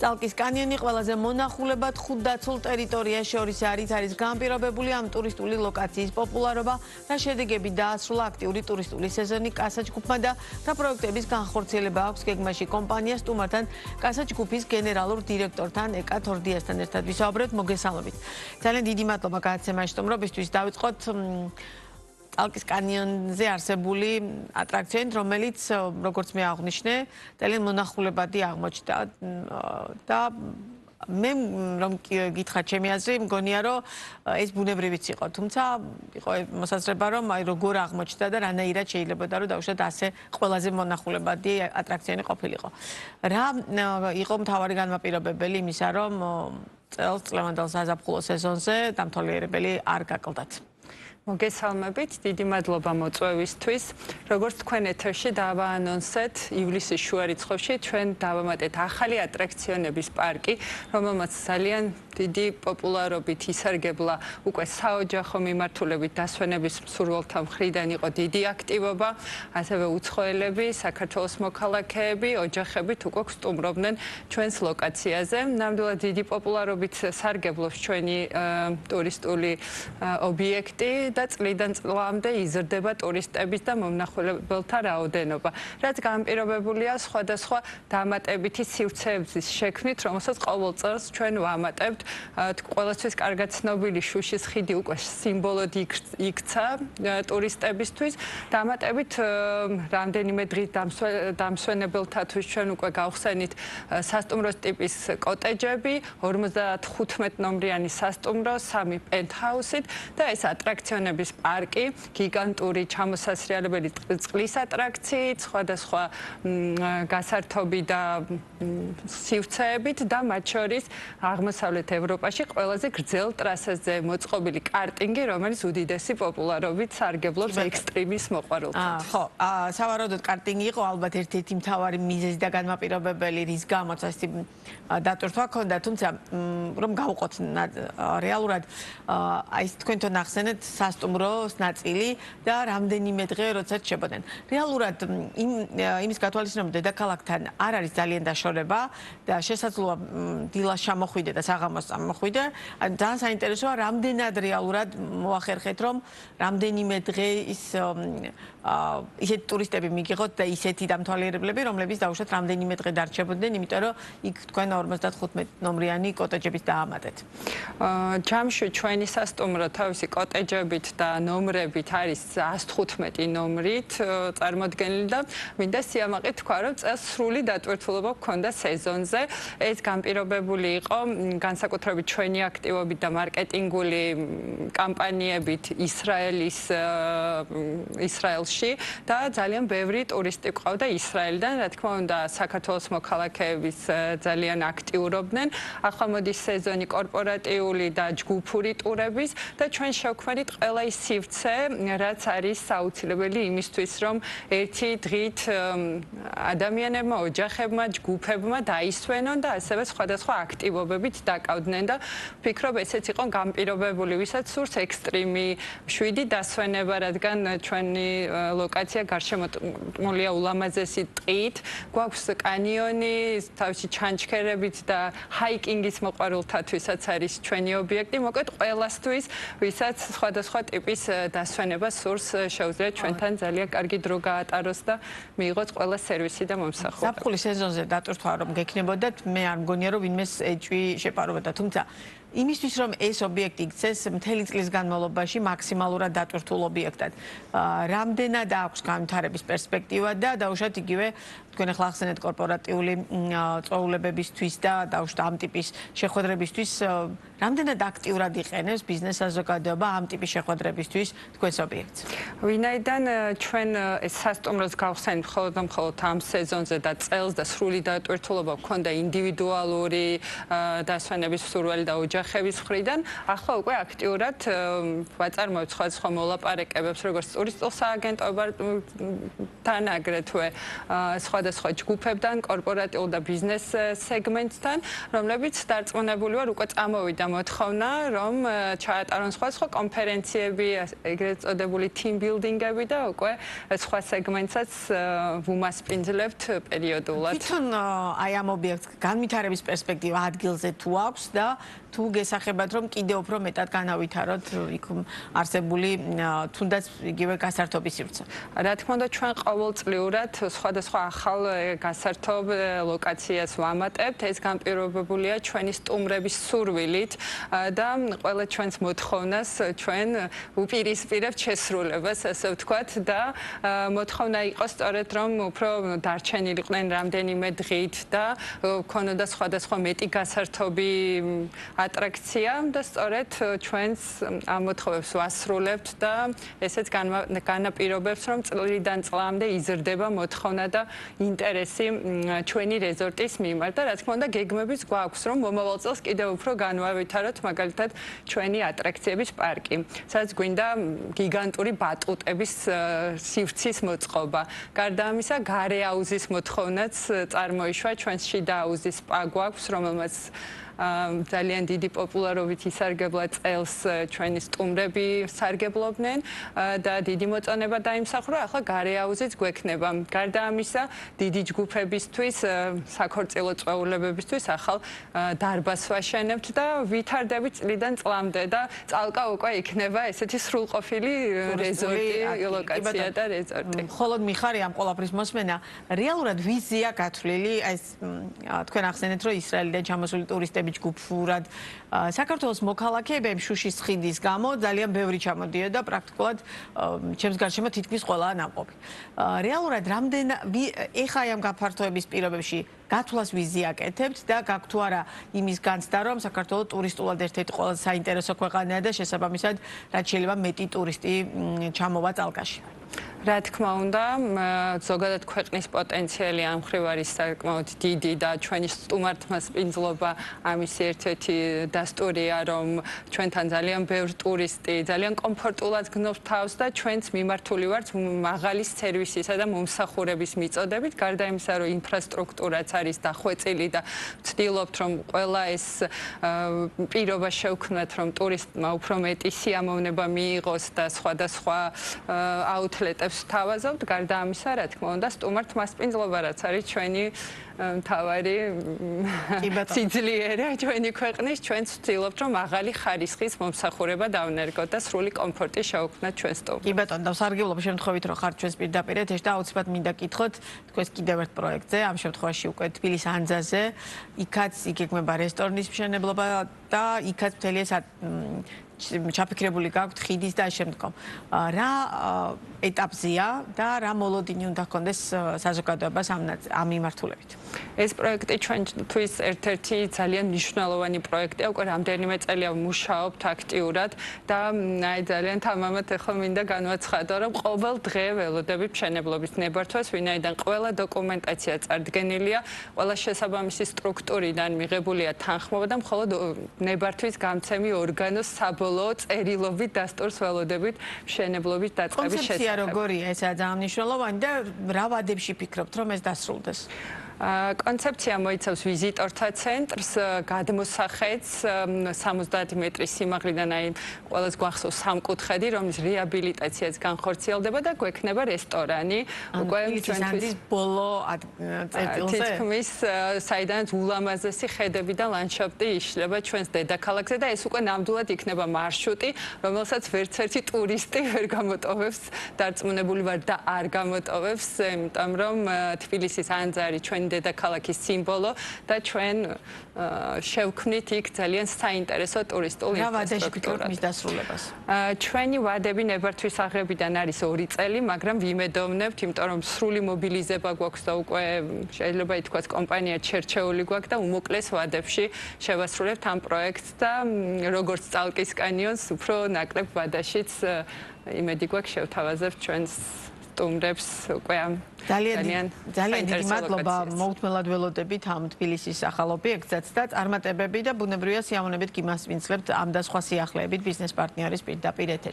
წალკის კანიონი ყველაზე მონახულებად ხუთ დაცულ ტერიტორიას შორის არის განპირობებული ამ ტურისტული ლოკაციის პოპულარობა და შედეგები დაასრულა აქტიური ტურისტული სეზონი კასა ჯგუფმა და პროექტების განხორციელება აქვს გეგმაში კომპანიას სტუმართან კასა ჯგუფის გენერალურ დირექტორთან ეკა თორდიასთან ერთად ვისაუბრებთ მოგესალმებით. ძალიან დიდი მადლობა გადაცემაში სტუმრობისთვის. დავიწყოთ წალკის კანიონზე არსებული ატრაქციონით, რომელიც როგორც მე აღვნიშნე, ძალიან მონახულებადი აღმოჩნდა და მე რომ გითხრათ ჩემი აზრი, მგონია რომ ეს ბუნებრივიც იყო, თუმცა იყო მოსაზრება რომ აი როგორ აღმოჩნდა და რანაირად შეიძლებოდა რომ დაუშვათ ასე ყველაზე მონახულებადი ატრაქციონი ყოფილიყო. რა იყო მთავარი განმაპირობებელი იმისა, რომ წლევანდელ საზაფხულო სეზონზე დამთვალიერებელი არ გაკლდათ? მოგესალმებით, დიდი მადლობა მოწვევისთვის. როგორც თქვენ ეთერში დავაანონსეთ, ივლისის შუა რიცხვებში ჩვენ დავამატეთ ახალი ატრაქციონების პარკი, რომელმაც ძალიან დიდი პოპულარობით ისარგებლა უკვე საოჯახო მიმართულებით დასვენების მსურველთა მხრიდან იყო დიდი აქტივობა, ასევე უცხოელები, საქართველოს მოქალაქეები, ოჯახებით უკვე სტუმრობდნენ ჩვენს ლოკაციაზე. ნამდვილად დიდი პოპულარობით სარგებლობს ჩვენი ტურისტული ობიექტი და წლიდან წლამდე იზრდება ტურისტების და მომნახულებელთა რაოდენობა. რაც განპირობებულია სხვადასხვა დამატებითი სივრცეების შექმნით, რომელსაც ყოველ წელს ჩვენ ვამატებთ. ყველასთვის კარგად ცნობილი შუშის ხიდი უკვე სიმბოლოდ იქცა ტურისტებისთვის. დამატებით რამდენიმე დღით დამსვენებელთათვის ჩვენ უკვე გავხსენით სასტუმროს ტიპის კოტეჯები, 55 ნომრიანი სასტუმრო, 3 პენტჰაუსით და ეს ატრაქციონების პარკი, გიგანტური ჩამოსასრიალებელი წყლის ატრაქციით, სხვადასხვა გასართობი და სივრცეებით და მათ შორის აღმოსავლეთ ევროპაში ყველაზე გრძელ ტრასაზე მოწყობილი კარტინგი, რომელიც უდიდესი პოპულარობით სარგებლობს ექსტრიმის მოყვარულთათვის. ხო, სავარაუდოდ კარტინგი იყო ალბათ ერთ-ერთი მთავარი მიზეზი და განმაპირობებელი, რის გამოც ასეთი დატვირთვა ჰქონდა, თუმცა რომ გავუყოთ რეალურად აი თქვენთან ახსენეთ სასტუმროს ნაწილი და რამდენიმე დღე როდესაც შებოდნენ. რეალურად იმის გათვალისწინებით დედაქალაქთან არ არის ძალიან დაშორება და შესაძლოა დილას ჩამოხვიდე და საღამოს წამოხვიდე. ძალიან საინტერესოა რამდენად რეალურად მოახერხეთ რომ რამდენიმე დღე ისეთი ტურისტები მიგიღოთ და ისეთი დამთვალიერებლები, რომლებიც დაუშვათ რამდენიმე დღე დარჩებოდნენ, იმიტომ რომ იქ თქვენ 55 ნომრიანი კოტეჯების დაამატეთ. ჯამში ჩვენი სასტუმრო თავისი კოტეჯებით და ნომრებით არის 115 ნომრით წარმოდგენილი და მინდა სიამაყით თქვა, რომ წელს სრული დატვირთულობა გქონდა სეზონზე. ეს განპირობებული იყო განსაკუთრებით ჩვენი აქტივობით და მარკეტინგული კამპანიებით ისრაელში და ძალიან ბევრი ტურისტი ყავდა ისრაელიდან, რა თქმა უნდა, საქართველოს მოქალაქეების ძალიან აქტიურობდნენ. ახლა მოდის სეზონი კორპორატიული და ჯგუფური ტურების და ჩვენ შევქმნით ყველა ის სივრცე, რაც არის საუცილებელი იმისთვის, რომ ერთი დღით ადამიანებმა, ოჯახებმა, ჯგუფებმა დაისვენონ და ასევე სხვადასხვა აქტივობებით დაკავდნენ და ვფიქრობ, ესეც იყო განპირობებული, ვისაც სურს ექსტრიმი, მშვიდი დასვენება, რადგან ჩვენი ლოკაცია გარშემორტყმულია ულამაზესი ტყით, გვაქვს კანიონი, თავისი ჩანჩქერებით და ჰაიკინგის მოყვარულთათვისაც არის ჩვენი ობიექტი, მოკლედ ყველასთვის, ვისაც სხვადასხვა ტიპის დასვენება სურს, შეუძლია ჩვენთან ძალიან კარგი დრო გაატაროს და მიიღოს ყველა სერვისი და მომსახურება. ზაფხულის სეზონზე დატვირთვა რომ გექნებოდათ, მე არ მგონია რომ ვინმეს ეჭვი შეპარებოდა, თუმცა იმისთვის რომ ეს ობიექტი იქცეს მთელი წლის განმავლობაში მაქსიმალურად დატვირთულ ობიექტად. რამდენად აქვს განვითარების პერსპექტივა და დაუშვათ იგივე თქვენ ახლა ახსენეთ კორპორატიული წვეულებებისთვის და დაუშვათ ამ ტიპის შეხვედრებისთვის რამდენად აქტიურად იყენებს ბიზნეს საზოგადოება ამ ტიპის შეხვედრებისთვის თქვენს ობიექტს? ვინაიდან ჩვენ ეს სასტუმროს გავხსენით მხოლოდ ამ სეზონზე და წელს და სრული დატვირთულობა გქონდა ინდივიდუალური დასვენების მსურველი და ოჯახები ოჯახების მხრიდან, ახლა უკვე აქტიურად ვაწარმოებთ სხვადასხვა მოლაპარაკებებს, როგორც ტურისტულ სააგენტოებთან, აგრეთვე სხვადასხვა ჯგუფებთან, კორპორატიულ და ბიზნეს სეგმენტთან, რომლებიც დარწმუნებული ვარ, უკვე წამოვიდა მოთხოვნა, რომ ჩაატარონ სხვადასხვა კონფერენციები, ეგრეთ წოდებული team building-ები და უკვე სხვა სეგმენტსაც ვუმასპინძლებთ პერიოდულად. თვითონ აი ამ ობიექტს განვითარების პერსპექტივა ადგილზე თუ აქვს და თუ გესახებათ რომ კიდევ უფრო მეტად განავითაროთ იქ არსებული თუნდაც იგივე გასართობის სივრცე. რა თქმა უნდა ჩვენ ყოველწლიურად სხვადასხვა ახალ გასართობ ლოკაციას ვამატებთ. ეს განპირობებულია ჩვენი სტუმრების სურვილით და ყველა ჩვენს მოთხოვნას ჩვენ უპირისპირებთ შესრულებას, ასე ვთქვათ და მოთხოვნა იყო სწორედ რომ უფრო დარჩენილიყვნენ რამდენიმე დღით და ქონოდა სხვადასხვა მეტი გასართობი ატრაქცია და სწორედ ჩვენს ამ მოთხოვებს ვასრულებთ და ესეც განაპირობებს რომ წლიდან წლამდე იზრდება მოთხოვნა და ინტერესი ჩვენი რეზორტის მიმართ და რა თქმა უნდა გეგმებიც გვაქვს რომ მომავალ წელს კიდევ უფრო განვავითაროთ მაგალითად ჩვენი ატრაქციების პარკი სადაც გვინდა გიგანტური ბატუტების სივრცის მოწყობა. გარდა ამისა გარე აუზის მოთხოვნაც წარმოიშვა ჩვენს შიდა აუზის სპა გვაქვს რომელმაც ძალიან დიდი პოპულარობით ისარგებლა წელს ჩვენი სტუმრები სარგებლობდნენ და დიდი მოწონება დაიმსახურა. ახლა გარე აუზიც გვექნება. გარდა ამისა, დიდი ჯგუფებისთვის, საქორწილო წვეულებებისთვის ახალ დარბაზს ვაშენებთ და ვითარდებით წლიდან წლამდე და წალკა უკვე იქნება ესეთი სრულყოფილი რეზორტი, ლოკაცია და რეზორტი. მხოლოდ მიხარი ამ ყოლაფრის მოსმენა, რეალურად ვიზია გათვლილი, ეს თქვენ ახსენეთ, რომ ისრაელიდან ჩამოსული ტურისტები ჯგუფურად საქართველოს მოქალაქეებამ შუშის ხიდის გამო ძალიან ბევრი ჩამოდიოდა პრაქტიკულად ჩემს გარშემო თითქმის ყველა ნამყოფი. რეალურად ეხა ამ გაფართოების პირობებში გათვლას ვიზია აკეთებთ და გაქვთ თუ არა იმის განცდა რომ საქართველოს ტურისტულად ერთ-ერთი ყველაზე საინტერესო ქვეყანაა და შესაბამისად რაც შეიძლება მეტი ტურისტი ჩამოვა წალკაში. რა თქმა უნდა, ზოგადად ქვეყნის პოტენციალი ამ მხრივ არის საკმაოდ დიდი და ჩვენი სტუმართმასპინძლობა ამის ერთ-ერთი დასტურია, რომ ჩვენთან ძალიან ბევრი ტურისტი ძალიან კომფორტულად გნობს თავს და ჩვენც მიმართული ვართ მაღალი სერვისისა და მომსახურების მიწოდებით. გარდა იმისა, რომ ინფრასტრუქტურაც არის დახვეწილი და ვცდილობთ, რომ ყველა ეს პირობა შევქმნათ, რომ ტურისტმა უფრო მეტი სიამოვნება მიიღოს და სხვადასხვა აუთლეტებს თავაზობთ. გარდა ამისა, რა თქმა უნდა, სტუმართმასპინძლობა რაც არის ჩვენი მთავარი სიძლიერე ჩვენი ქვეყნის, ჩვენ ვცდილობთ, რომ მაღალი ხარისხის მომსახურება დავნერგოთ და სრული კომფორტი შევქმნათ ჩვენ სტუმრებს. კი ბატონო, დავსარგებლობ შემთხვევით, რომ ხართ ჩვენს პირდაპირ ეთერში და აუცილებლად მინდა გითხოთ თქვენს კიდევ ერთ პროექტზე, ამ შემთხვევაში უკვე თბილისის ანძაზე, იქაც იგეგმება რესტორნის მშენებლობა და იქაც მთელი ეს ჩაფიქრებული გაქვთ ხიდის და შემდგომ. რა ეტაპზეა და რა მოლოდინი უნდა ჰქონდეს საზოგადოებას ამ მიმართულებით? ეს პროექტი ჩვენთვის ერთ-ერთი ძალიან მნიშვნელოვანი პროექტია, უკვე რამდენიმე წელია ვმუშაობთ აქტიურად და აი ძალიან თამამად ახლა მინდა განვაცხადო, რომ ყოველ დღე ველოდებით მშენებლობის ნებართვას, ვინაიდან ყველა დოკუმენტაცია წარდგენილია, ყველა შესაბამისი სტრუქტურიდან მიღებულია თანხმობა და მხოლოდ ნებართვის გამცემი ორგანოს საბოლოო წერილობით დასტურს ველოდებით მშენებლობის დაწყების შესახებ. კონცეფცია როგორია, ესაა ძალიან მნიშვნელოვანი და რა ვადებში ფიქრობთ, რომ ეს დასრულდეს? კონცეფცია მოიცავს ვიზიტორთა ცენტრს, გადმოსახეთს 70 მეტრის სიმაღლიდან, აი ყველას გვახსოვს სამკუთხედი, რომლის რეაბილიტაციაც განხორციელდება და გვექნება რესტორანი. უკვე ჩვენთვის ბოლო წერტილზე თითქმის საიდანაც ულამაზესი ხედები და ლანდშაფტი იშლება ჩვენს დედაქალაქზე და ეს უკვე ნამდვილად იქნება მარშრუტი, რომელსაც ვერც ერთი ტურისტი ვერ გამოტოვებს, დარწმუნებული ვარ და არ გამოტოვებს, იმიტომ რომ თბილისის ანძა არის ჩვენი დედაქალაქის სიმბოლო და ჩვენ შევქმნით იქ ძალიან საინტერესო ტურისტულ ინფრასტრუქტურას. მის დასრულებას. ჩვენი ვადები ნებართვის აღებიდან არის 2 წელი, მაგრამ ვიმედოვნებთ, იმიტომ რომ სრული მობილიზება გვაქვს და უკვე შეიძლება ითქვას კომპანია ჩერჩეული გვაქვს და უმოკლეს ვადებში შევასრულებთ ამ პროექტს და როგორც წალკის კანიონს, უფრო ნაკლებ ვადაშიც იმედი გვაქვს შევთავაზებთ ჩვენს სტუმრებს უკვე ამ ძალიან დიდი საინტერესო მადლობა ლოკაციას. მოუთმელად ველოდებით ამ თბილისის ახალ ობიექტსაც და წარმატებები და ბუნებრივია სიამოვნებით გიმასპინძლებთ ამ და სხვა სიახლეებით ბიზნეს პარტნიორის პირდაპირ ეთერში.